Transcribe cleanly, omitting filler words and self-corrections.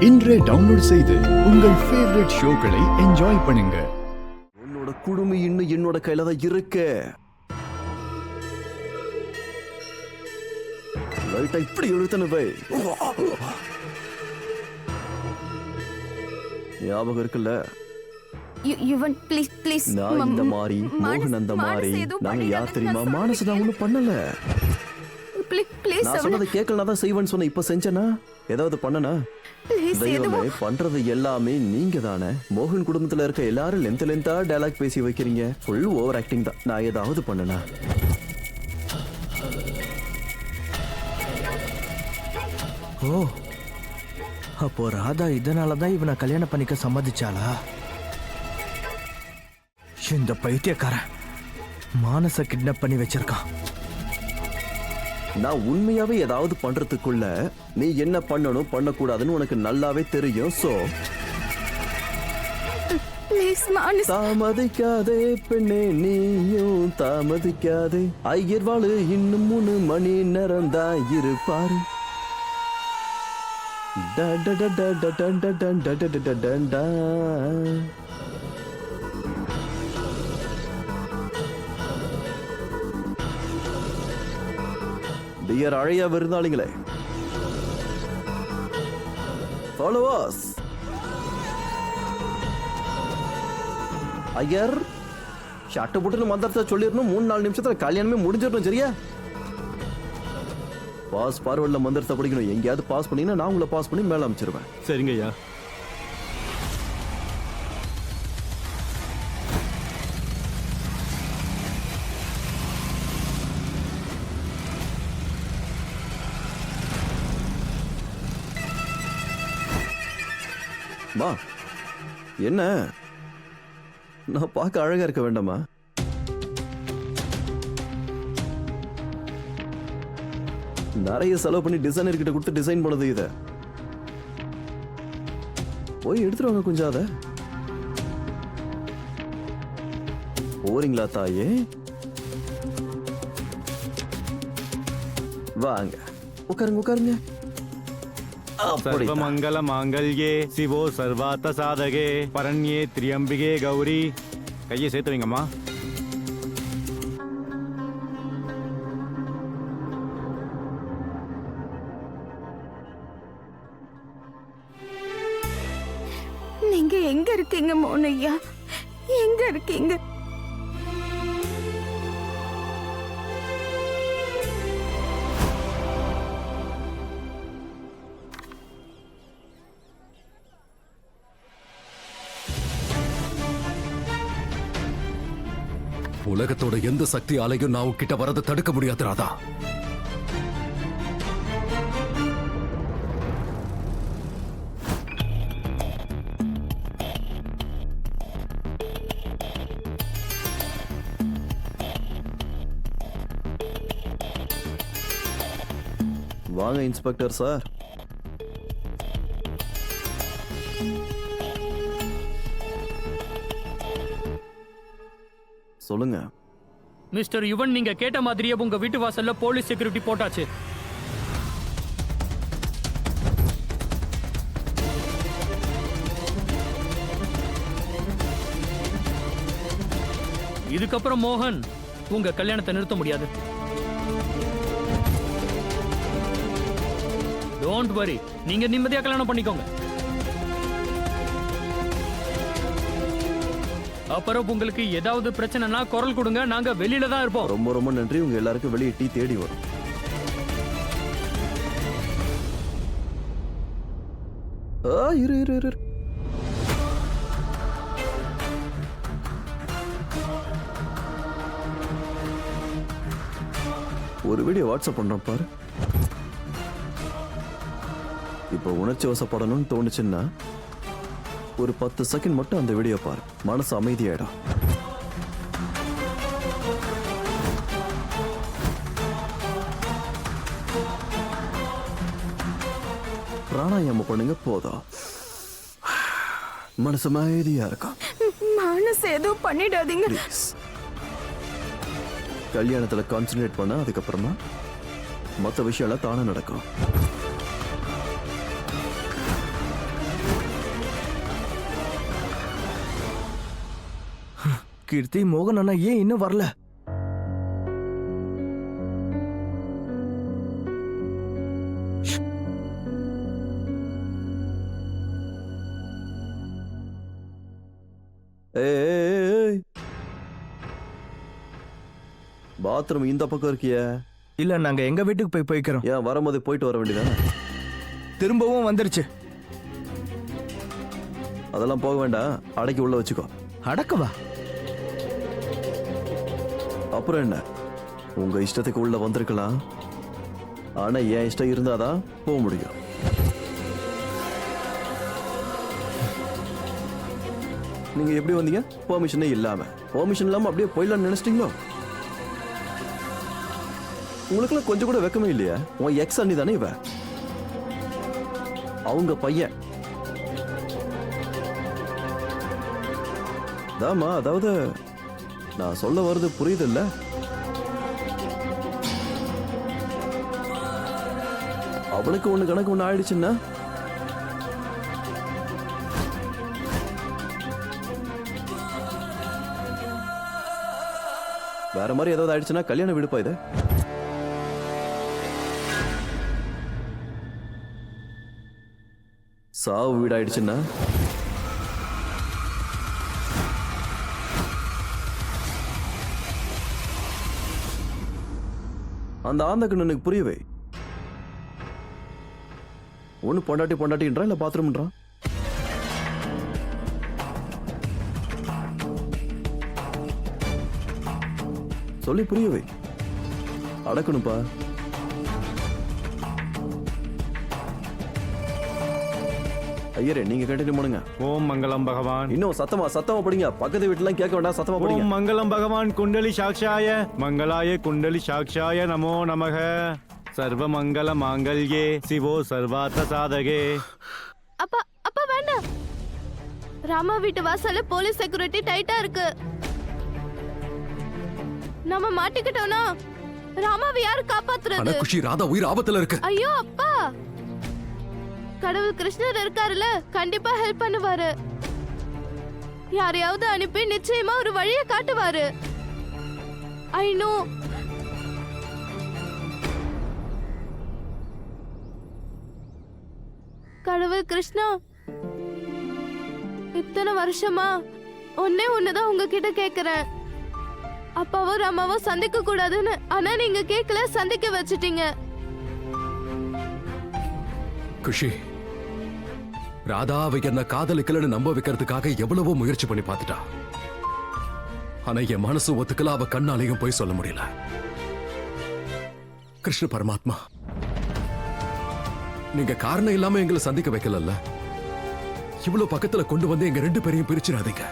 இன்றே டவுன்லோட் செய்து உங்கள் ஃபேவரட் ஷோக்களை என்ஜாய் பண்ணுங்க. உன்னோட குடுமி இன்னும் என்னோட கையில தான் இருக்கு. லைட்டா இப்படி இழுத்தன வை. ஞாபகம் இருக்குல்ல? Yuvan please please. நான் இந்த மாதிரி மோகன் அந்த மாதிரி நாங்க யார் தெரியுமா? மானச நான் ஒண்ணும் பண்ணல. ப்ளீஸ் நான் சொன்னதை கேட்கலனா தான் செய்வேன்னு சொன்ன. இப்ப செஞ்சனா ஏதாவது பண்ணனா? தெய்வமே, பண்றது எல்லாமே நீங்க தானே. மோகன் குடும்பத்துல இருக்க எல்லாரும் லென்த்தா டயலாக் பேசி வைக்கிறீங்க. ஃபுல் ஓவர் ஆக்டிங் தான். நான் ஏதாவது பண்ணனா? ஓ, அப்போ ராதா இதனாலதான் இவனை கல்யாணம் பண்ணிக்க சம்மதிச்சாளா? இந்த பைத்தியக்காரன் மானச கிட்னாப் பண்ணி வச்சிருக்கான். நான் உண்மையாவே ஏதாவது பண்றதுக்குள்ள நீ என்ன பண்ணணும் பண்ணக்கூடாதுன்னு உனக்கு நல்லாவே தெரியும். சோ தாமதிக்காதே பெண்ணே, நீயும் தாமதிக்காதே. ஐயர் வாழு இன்னும் 3 மணி நேரம் தான் இருப்பாரு. டியர் அழையா விருந்தாளிகளே, ஃபாலோவர்ஸ், ஐயர் ஷாட்டு போட்டுன்னு மந்திரத்தை சொல்லிடணும். 3-4 நிமிஷத்துல கல்யாணமே முடிஞ்சிடணும். சரியா? பாஸ் பார்வர்ட்ல மந்திரத்தை படிக்கணும். எங்கேயாவது பாஸ் பண்ணீங்கன்னா நான் உங்களை பாஸ் பண்ணி மேல அமைச்சிருவேன். சரிங்க ஐயா. மா, என்ன நான் பார்க்க அழகா இருக்க வேண்டாமா? நிறைய செலவு பண்ணி டிசைனர் கிட்ட கொடுத்து டிசைன் பண்ணது. இத போய் எடுத்துருவாங்க. கொஞ்சம் அத போறீங்களா தாயே? வாங்க, உட்காருங்க உட்காருங்க. सर्वमंगल मांगल्ये शिवो सर्वार्थ साधके परण्ये त्र्यंबिके गौरी. கையை சேர்த்து வைங்கம்மா. நீங்க எங்க இருக்கீங்க மோனையா? எங்க இருக்கீங்க? உலகத்தோட எந்த சக்தி ஆலையும் நான் கிட்ட வரதை தடுக்க முடியாது ராதா. வாங்க இன்ஸ்பெக்டர் சார். சொல்லுங்க மிஸ்டர் யுவன், நீங்க கேட்ட மாதிரியே உங்க வீட்டு வாசல்ல போலீஸ் செக்யூரிட்டி போட்டாச்சு. இதுக்கப்புறம் மோகன் உங்க கல்யாணத்தை நிறுத்த முடியாது. டோன்ட் வரி, நீங்க நிம்மதியா கல்யாணம் பண்ணிக்கோங்க. அப்புறம் உங்களுக்கு ஏதாவது பிரச்சனைனா குரல் கொடுங்க, நாங்க வெளியில தான் இருப்போம். ரொம்ப ரொம்ப நன்றி. உங்க எல்லாருக்கும் வெளியே டீ தேடி வரும். இரு இரு இரு. ஒரு வீடியோ வாட்ஸ்அப் பண்றோம் பாரு. இப்போ உணர்ச்சி வசப்படணும்னு தோணுச்சுன்னா ஒரு 10 செகண்ட் மட்டும் அந்த வீடியோ பாரு. மனசு அமைதியாயிடும். பிராணாயாமம் பண்ணுங்க, போதும். மனசு அமைதியா இருக்கும். மனசு ஏதோ பண்ணிடாதீங்க. கல்யாணத்துல கான்சென்ட்ரேட் பண்ண, அதுக்கப்புறமா மற்ற விஷயம் தானே நடக்கும். கீர்த்தி மோகன் அண்ணா ஏன் இன்னும் வரல? ஏய் பாத்ரூம் இந்த பக்கம் இருக்கியே. இல்ல, நாங்க எங்க வீட்டுக்கு போய் போய்க்கிறோம். ஏன் வரும்போது போயிட்டு வர வேண்டியதானே? திரும்பவும் வந்துருச்சு. அதெல்லாம் போக வேண்டாம், அடக்கி உள்ள வச்சுக்கோ. அடக்கவா? அப்புறம் என்ன, உங்க இஷ்டத்துக்கு உள்ள வந்திருக்கலாம், ஆனா என் இஷ்டம் இருந்தாதான் போக முடியும். நீங்க எப்படி வந்தீங்க? பெர்மிஷனே இல்லாம. பெர்மிஷன் இல்லாம அப்படியே போயிடலாம்னு நினைச்சிட்டீங்களோ? உங்களுக்குலாம் கொஞ்சம் கூட வெக்கமே இல்லையா? உன் எக்ஸ் அண்ணி தானே இவ, அவங்க பையன். தாமா, அதாவது நான் சொல்ல வர்றது புரியுது இல்ல? அவளுக்கு ஒண்ணு கணக்கு ஒண்ணு ஆயிடுச்சுன்னா வேற மாதிரி ஏதாவது ஆயிடுச்சுன்னா கல்யாணம் விடுப்பா இது. சாவு வீடு ஆயிடுச்சுன்னா அந்த ஆந்தக்கண்ணனுக்கு புரியவே. ஒண்ணு பொண்டாட்டி பொண்டாட்டின்றா இல்ல பாத்ரூம்ன்றான். சொல்லி புரியவே. அடக்கணும்ப்பா. ஐயரே, நீங்க கண்டினியூ பண்ணுங்க. ஓம் மங்களம் பகவான். இன்னும் சத்தமா சத்தமா படிங்க. பக்கத்து வீட்டுலாம் கேட்க வேண்டாம், சத்தமா படிங்க. ஓம் மங்களம் பகவான் குண்டலி சாக்ஷாய மங்களாய குண்டலி சாக்ஷாய நமோ நமக. சர்வ மங்கள மாங்கல்யே சிவோ சர்வார்த்த சாதகே. அப்பா அப்பா வேண்டாம். ராமா வீட்டு வாசல்ல போலீஸ் செக்யூரிட்டி டைட்டா இருக்கு. நம்ம மாட்டிக்கிட்டோம்னா ராமாவை யாரு ஆனா காப்பாத்துறது? குஷி, ராதா உயிர் ஆபத்துல இருக்கு. ஐயோ அப்பா, கடவுள் கிருஷ்ணர் இருக்காருல்ல, கண்டிப்பா ஹெல்ப் பண்ணுவாரு. யாரையாவது அனுப்பி நிச்சயமா ஒரு வழியை காட்டுவாரு. I know. கடவுள் கிருஷ்ணா, இத்தனை வருஷமா ஒன்னே ஒண்ணுதான் உங்ககிட்ட கேக்குறேன். அப்பாவும் ராமாவும் சந்திக்க கூடாதுன்னு, ஆனா நீங்க கேட்கல, சந்திக்க வச்சிட்டீங்க. குஷி, ராதா அவ என்ன காதலிக்கலன்னு நம்ப வைக்கிறதுக்காக எவ்வளவோ முயற்சி பண்ணி பார்த்துட்டா. ஆனா என் மனசு ஒத்துக்கல, அவ கண்ணாலையும் போய் சொல்ல முடியல. கிருஷ்ண பரமாத்மா, நீங்க காரணம் இல்லாம எங்களை சந்திக்க வைக்கல, இவ்வளவு பக்கத்துல கொண்டு வந்து எங்க ரெண்டு பேரையும் பிரிச்சிடாதீங்க.